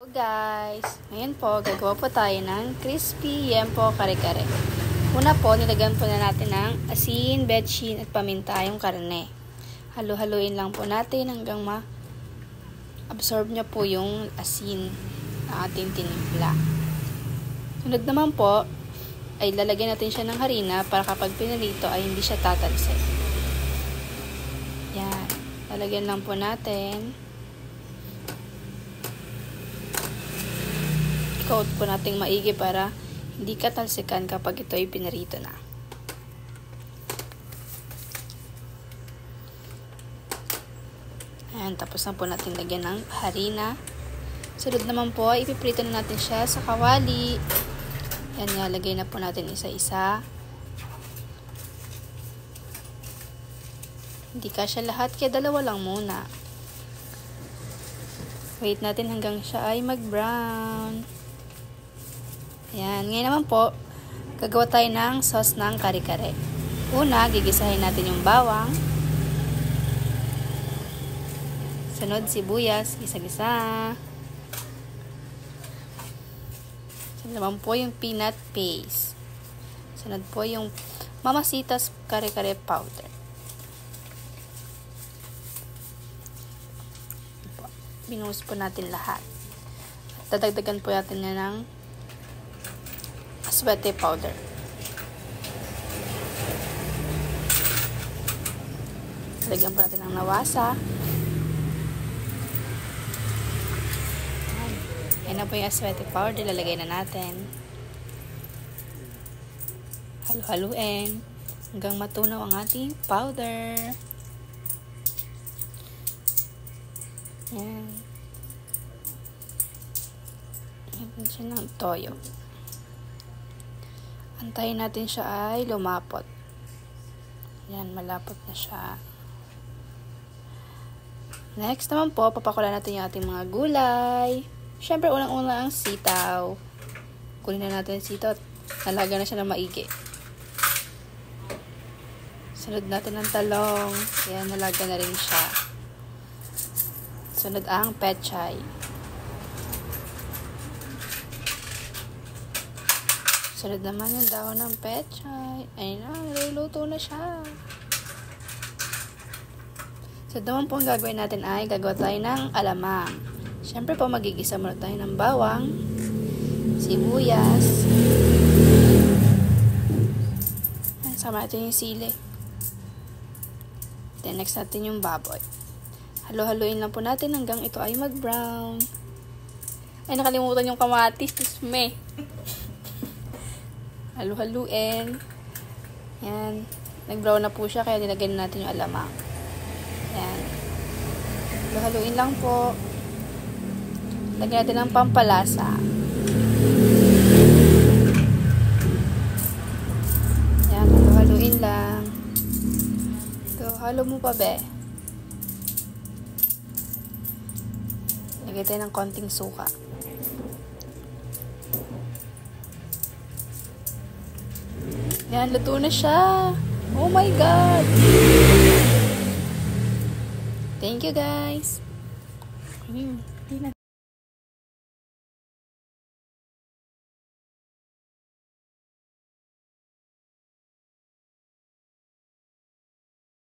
Guys, ngayon po gagawa po tayo ng crispy yempo kare-kare. Una po, nilagyan po na natin ng asin, betchin at paminta yung karne. Halo-haluin lang po natin hanggang ma-absorb niya po yung asin na ating tinimpla. Sunod naman po ay lalagyan natin siya ng harina para kapag pinalito ay hindi siya tatalsik. Yan, lalagyan lang po natin. Coat po nating maigi para hindi katalsikan kapag ito ay pinarito na. Ayan, tapos na po natin lagyan ng harina. Sunod naman po, ipiprito na natin siya sa kawali. Ayan, nilagay na po natin isa-isa. Hindi kasya lahat, kaya dalawa lang muna. Wait natin hanggang siya ay mag-brown. Ayan, ngayon naman po, gagawa tayo ng sauce ng kare-kare. Una, gigisahin natin yung bawang. Sunod, sibuyas, gisa-gisa. Sunod naman po yung peanut paste. Sunod po yung Mamasitas kare-kare powder. Binuhos po natin lahat. At dadagdagan po natin na ng aswete powder. Lagyan po natin ng nawasa. Ayan na po yung aswete powder. Lalagay na natin. Halu-haluin hanggang matunaw ang ating powder. Ayan. Ayan siya ng toyo. Antayin natin siya ay lumapot. Yan, malapot na siya. Next naman po, papakulan natin yung ating mga gulay. Siyempre, unang-una ang sitaw. Kunin na natin yung sitaw at nalaga na siya ng maigi. Sunod natin ang talong. Yan, nalaga na rin siya. Sunod ang pechay. Sunod naman yung dahon ng pechay. Ayun na, niluluto na siya. So, naman po ang gagawin natin ay gagawa tayo ng alamang. Siyempre po, magigisa muna tayo ng bawang, sibuyas. Sama natin yung sili. Then, next natin yung baboy. Halo-haluin lang po natin hanggang ito ay mag-brown. Ay, nakalimutan yung kamatis. Tisme. Halu-haluin. Yan. Nag-brown na po siya, kaya nilagyan natin yung alamang. Yan. Halu-haluin lang po. Lagyan natin ng pampalasa. Yan. Halu-haluin lang. So, halo mo pa, be. Lagyan tayo ng konting suka. Yan, luto na siya. Oh my God! Thank you, guys.